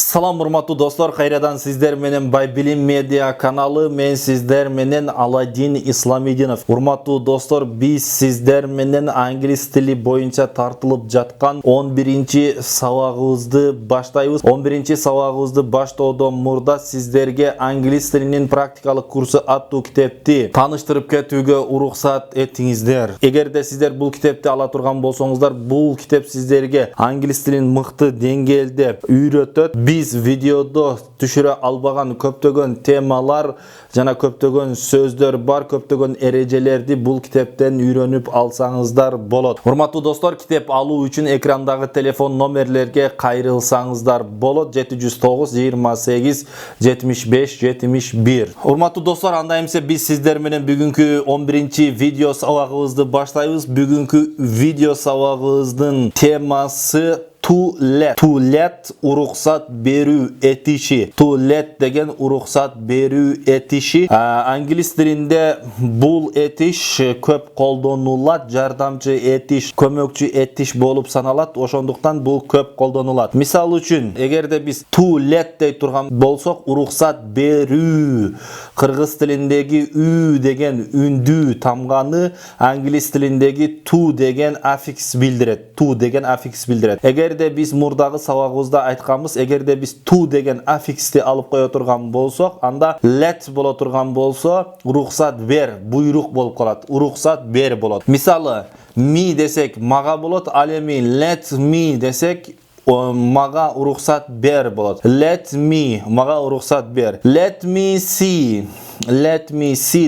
Salam урматтуу достор, кайрадан сиздер менен Байбилим медиа каналы, мен сиздер менен Аладдин Исламидинов. Урматтуу достор, биз сиздер менен англис тили боюнча тартылып жаткан 11-чи сабагыбызды баштайбыз. 11-чи сабагыбызды баштоодон мурда сиздерге англис тилинин практикалык курсу аттуу китепти тааныштырып кетүүгө уруксат этиңиздер. Эгерде сиздер бул китепти ала турган болсоңуздар, бул китеп сиздерге англис тилин мыкты деңгээлде үйрөтөт. Biz videoda түшүрө албаган көптөгөн темалар жана көптөгөн сөздөр бар, көптөгөн эрежелерди бул китептен үйрөнүп алсаңыздар болот. Урматтуу достор, китеп алуу үчүн экрандагы телефон номерлерге кайрылсаңыздар болот. 709 28 75 71. Урматтуу достор, анда эмесе биз сиздер менен бүгүнкү 11-чи видео сабагыбызды баштайбыз. Бүгүнкү видео сабагыбыздын темасы to let уруксат берүү этиши. To let деген уруксат берүү этиши. Англис тилинде бул этиш көп колдонулат, жардамчы этиш, көмөкчү этиш болуп саналат. Ошондуктан бул көп колдонулат. Мисал үчүн, эгерде биз to let дей турган болсок, уруксат берүү. Кыргыз тилиндеги үү деген үндүү тамганы англис тилиндеги to деген аффикс билдирет. To деген аффикс билдирет. Эгерде биз мурдагы сабагыбызда айтканбыз, эгерде биз to деген аффиксти алып кое турган болсок, анда let боло турган болсо, уруксат бер, буйрук болуп калат. Уруксат бер болот. Мисалы, me десек мага болот, ал эми let me десек мага уруксат бер болот. Let me, мага уруксат бер. Let me see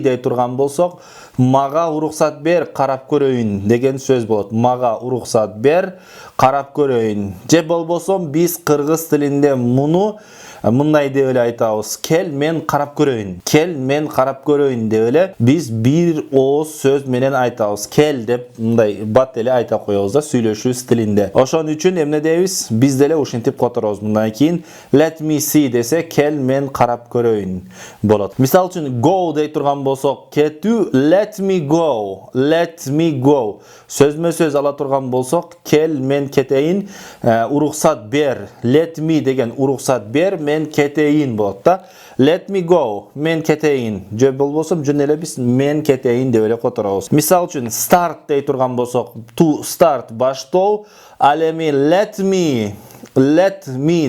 дей турган болсок, мага уруксат бер, карап көрөйүн деген сөз болот. Мага уруксат бер, карап көрөйүн. Же болбосо биз кыргыз тилинде муну мындай деп эле айтабыз. Кел мен карап көрөйүн. Кел мен карап көрөйүн деп эле биз бир ооз сөз менен айтабыз. Кел деп мындай бат эле айта коебуз да сүйлөшүү стилинде. Ошон үчүн эмне дейбиз? Биз деле ушинтип которобуз. Мындан кийин let me see десе, кел мен карап көрөйүн болот. Мисал үчүн go дей турган болсок, кетүү, let me go. Let me go. Сөзмө сөз ала турган болсок, кел мен кетейин, уруксат бер. Let me деген уруксат бер, мен кетейин болот да. Let me go, мен кетейин. Же болбосо жөн эле биз мен кетейин деп эле которобуз. Мисал үчүн start дей турган болсок, to start баштоо, ал эми let me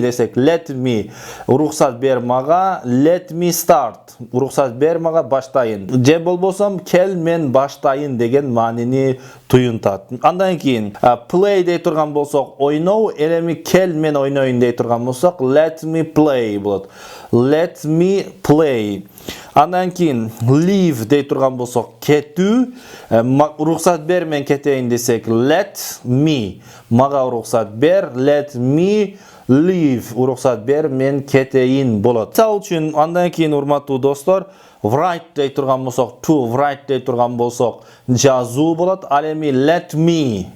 десек, let me уруксат бер мага, let me start уруксат бер мага, баштайын. Же болбосо кел мен баштайын деген маанини туюнтат. Андан кийин play дей турган болсок, ойноо, эми кел мен ойноюн дей турган болсок, let me play болот. Let me play. Андан кийин leave дей турган болсок, кетүү, уруксат бер мен кетейин десек, let me мага уруксат бер, let me leave уруксат бер мен кетейин болот. Мисал үчүн, андан кийин урматтуу достор, write дей турган болсок, to write дей турган болсок, жазуу болот. Ал эми let me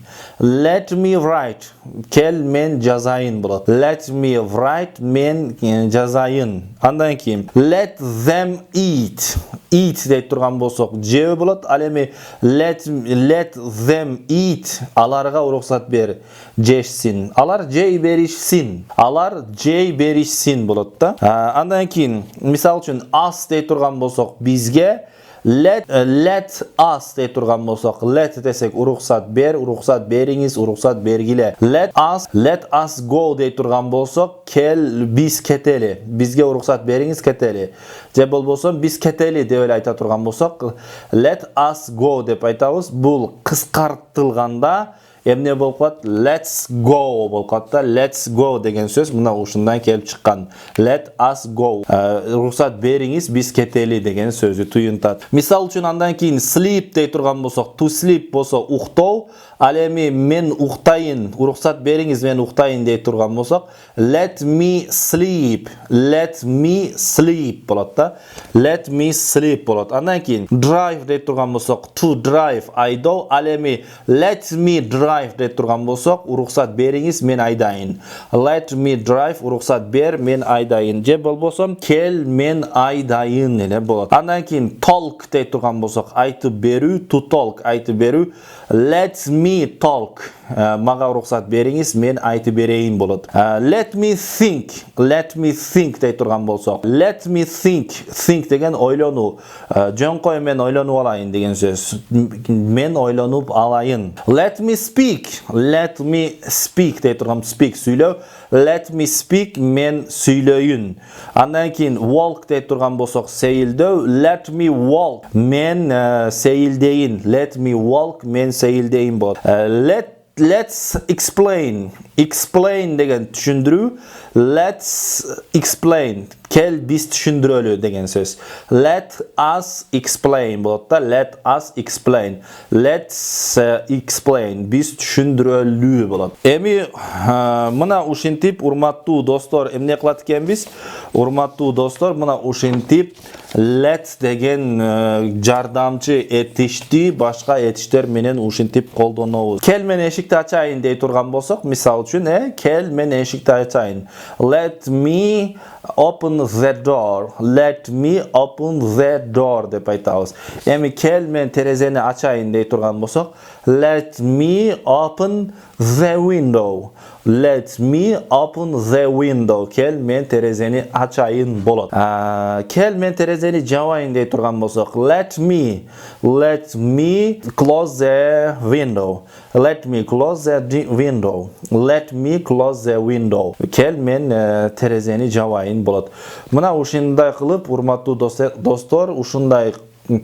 write, кел мен жазайын болот. Let me write, мен жазайын. Андан кийин let them eat дей турган болсок, жөө болот. Ал эми let them eat, аларга уруксат бер, жешсин. Алар жей беришсин. Алар жей беришсин болот да. Андан кийин мисал үчүн us дей турган болсок, бизге let us дей турган болсок, let десек уруксат бер, уруксат бериңиз, уруксат бергиле. Let us go дей турган болсок, кел биз кетели, бизге уруксат бериңиз, кетели. Же болбосо биз кетели деп эле айта турган болсок, let us go деп айтабыз. Бул кыскартылганда эмне болуп калат? Let's go болуп калат да. Let's go деген сөз мына ушундан келип чыккан. Let us go. Уруксат бериңиз, биз кетели деген сөзү туюнтат. Мисал үчүн андан кийин sleep дей турган болсок, to sleep болсо уктоо, ал эми мен уктайын, уруксат бериңиз, мен уктайын дей турган болсок, let me sleep болот да. Let me sleep болот. Андан кийин drive дей турган болсок, to drive айдоо, ал эми let me drive drive деп турган болсок, уруксат бериңиз, мен айдайын. Let me drive, уруксат бер, мен айдайын. Же болбосо кел, мен айдайын эле болот. Андан кийин talk деп турган болсок, айтып берүү, to talk, айтып берүү. Let me talk, мага уруксат бериңиз, мен айтып берейин болот. Let me think деп турган болсок, let me think деген ойлонуу. Жөнкөй мен ойлонуп алайын деген сөз. Мен ойлонуп алайын. Let me speak деп турган, speak сүйлөө. Let me speak, мен сүйлөйүн. Андан кийин walk деп турган болсок, сейилдөө. Let me walk, мен сейилдейин. Let me walk, мен сейилдейин болот. Let's explain деген түшүндүрүү. Let's explain, кел биз түшүндүрөлү деген сөз. Let us explain болот да. Let us explain. Let's explain, биз түшүндүрөлү болот. Эми мына ушинтип, урматтуу достор, эмне кылат экенбиз? Урматтуу достор, мына ушинтип let деген жардамчы этишти башка этиштер менен ушинтип колдонобуз. Кел мен эшикти ачайын дей турган болсок, мисал үчүн, кел мен эшикти ачайын. Let me open the door. Let me open the door деп айтабыз. Эми кел мен терезени ачайын дей турган болсок, let me open the window. Let me open the window. Кел мен терезени ачайын болот. Кел мен терезени жабайын дей турган болсок, let me close the window. Let me close the window. Let me close the window. Кел мен терезени жабайын болот. Мына ушундай кылып, урматтуу достор, ушундай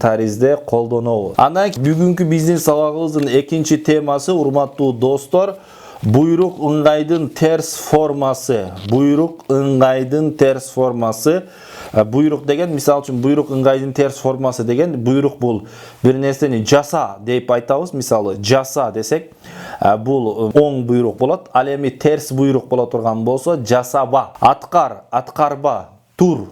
таризде колдонобуз. Анан бүгүнкү биздин сабагыбыздын экинчи темасы, урматтуу достор, буйрук ыңгайдын терс формасы. Буйрук ыңгайдын терс формасы. Буйрук деген, мисал үчүн, буйрук ыңгайдын терс формасы деген, буйрук бул бир нерсени жаса деп айтабыз. Мисалы, жаса десек, бул оң буйрук болот. Ал эми терс буйрук боло турган болсо, жасаба, аткар, аткарба, турба.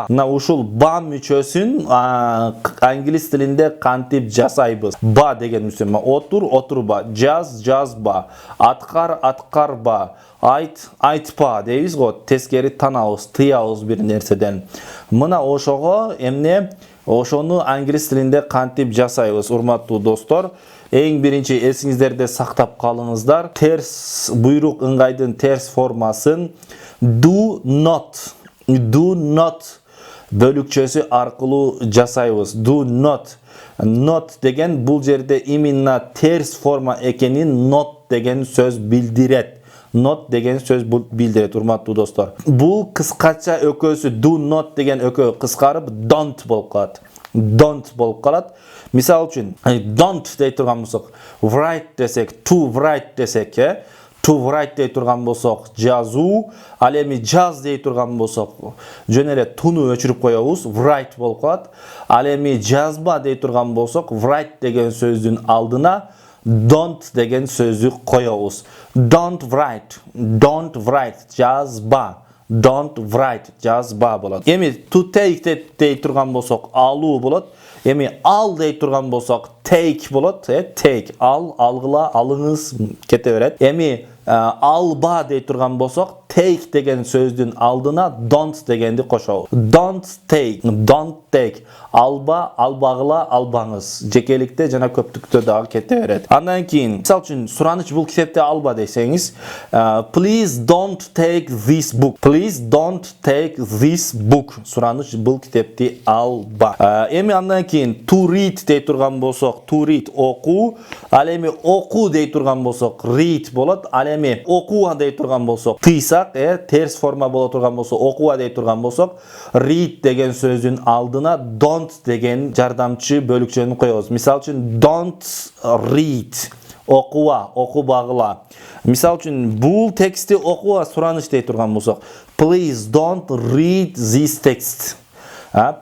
Мына ушул ба мүчөсүн англис тилинде кантип жасайбыз? Ба деген мүчө, отур, отурба, жазба, аткар, аткарба, айтпа дейбиз го, тескери танабыз, тыябыз бир нерседен. Мына ошого эмне? Ошону англис тилинде кантип жасайбыз, урматтуу достор? Эң биринчи эсиңиздерде сактап калыңыздар. Терс буйрук ыңгайдын терс формасын do not бөлүкчөсү аркылуу жасайбыз. Do not деген бул жерде именно терс форма экенин not деген сөз билдирет. Not деген сөз билдирет, урматтуу достор. Бул кыскача өкөсү do not деген өкө кыскарып don't болуп калат. Don't болуп калат. Мисал үчүн, don't дей турган болсок, write десек, to write десек, to write дей турган болсок, жазуу. Ал эми жаз дей турган болсок, жөн эле туну өчүрүп коебуз, write болуп калат. Ал эми жазба дей турган болсок, write деген сөздүн алдына don't деген сөздү коебуз. Don't write, жазба. Don't write, жазба болот. Эми to take дей турган болсок, алуу болот. Эми ал дей турган болсок, take болот. Take, алгыла, алыңыз кете берет. Эми алба дей турган болсок, take деген сөздүн алдына don't дегенди кошобуз. Don't take. Алба, албагыла, албаңыз. Жекеликте жана көптүктө дагы кете берет. Андан кийин, мисал үчүн, сураныч бул китепти алба десеңиз, please don't take this book. Please don't take this book. Сураныч бул китепти алба. Эми андан кийин to read дей турган болсок, to read окуу. Ал эми окуу дей турган болсок, read болот. Ал эми окууга дей турган болсок, тыйсак, терс форма боло турган болсо, окууга дей турган болсок, read деген сөздүн алдына don't деген жардамчы бөлүкчөнү коебуз. Мисал үчүн, don't read, окууга, окубагыла. Мисал үчүн, бул тексти окууга сураныч дей турган болсок, please don't read this text.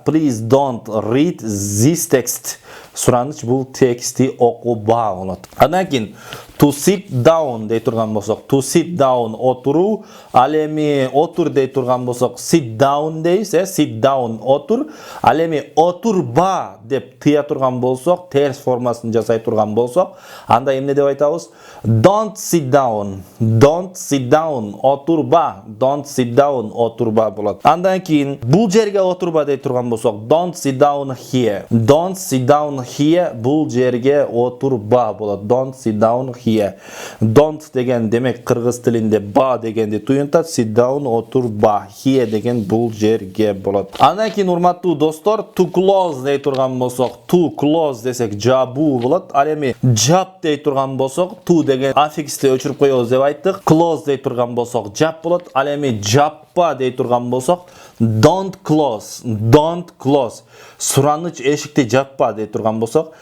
Please don't read this text. Сураныч бул тексти окуба болот. Андан кийин To sit down дей турган болсок, to sit down отуруу, ал эми отур дей турган болсок, sit down дейбиз, sit down отур. Ал эми отурба деп тыя турган болсок, терс формасын жасай турган болсок, анда эмне деп айтабыз? Don't sit down. Don't sit down отурба. Don't sit down отурба болот. Андан кийин бул жерге отурба дей турган болсок, don't sit down here. Don't sit down here бул жерге отурба болот. Don't sit down here. Don't деген демек кыргыз тилинде ба дегенди туюнтат, sit down отурба. Here деген бул жерге болот. Андан кийин урматтуу достор, to close дей турган болсок, to close десек жабуу болот. Ал эми жап дей турган болсок, to деген аффиксти өчүрүп коебуз деп айттык. Close дей турган болсок жап болот. Ал эми жаппа дей турган болсок, don't close. Don't close. Сураныч эшикти жаппа дей турган болсок,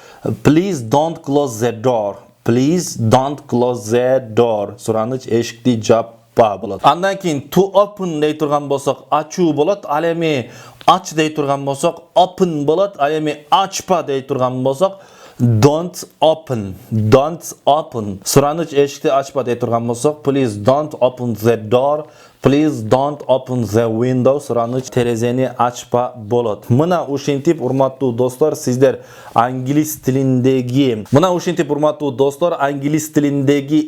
please don't close the door. Please don't close the door. Сураныч эшикти жаппа болот. Андан кийин to open дей турган болсок ачуу болот. Ал эми ач дей турган болсок open болот. Ал эми ачпа дей турган болсок don't open. Don't open. Сураныч эшикти ачпа дей турган болсок, please don't open the door. Please don't open the window. Сураныч терезени ачпа болот. Мына ушинтип урматтуу достор, сиздер англис тилиндеги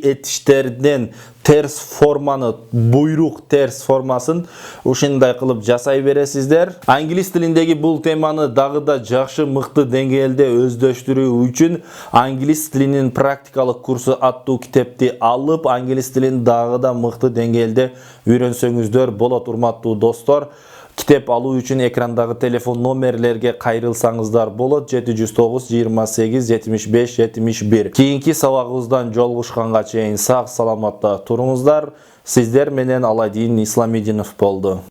этиштерден терс форманы, буйрук терс формасын ушундай кылып жасай бересиздер. Англис тилиндеги бул теманы дагы да жакшы, мыкты деңгээлде өздөштүрүү үчүн англис тилинин практикалык курсу аттуу китепти алып, англис тилин дагы да мыкты деңгээлде үйрөнсөңүздөр болот, урматтуу достор. Kitap alуу үчүн экрандагы телефон номерлерге кайрылсаңыздар болот. 709 28 75 71. Кийинки сабагыбыздан жолугушканга чейин сак саламатта туруңуздар. Сиздер менен Аладдин Исламидинов болду.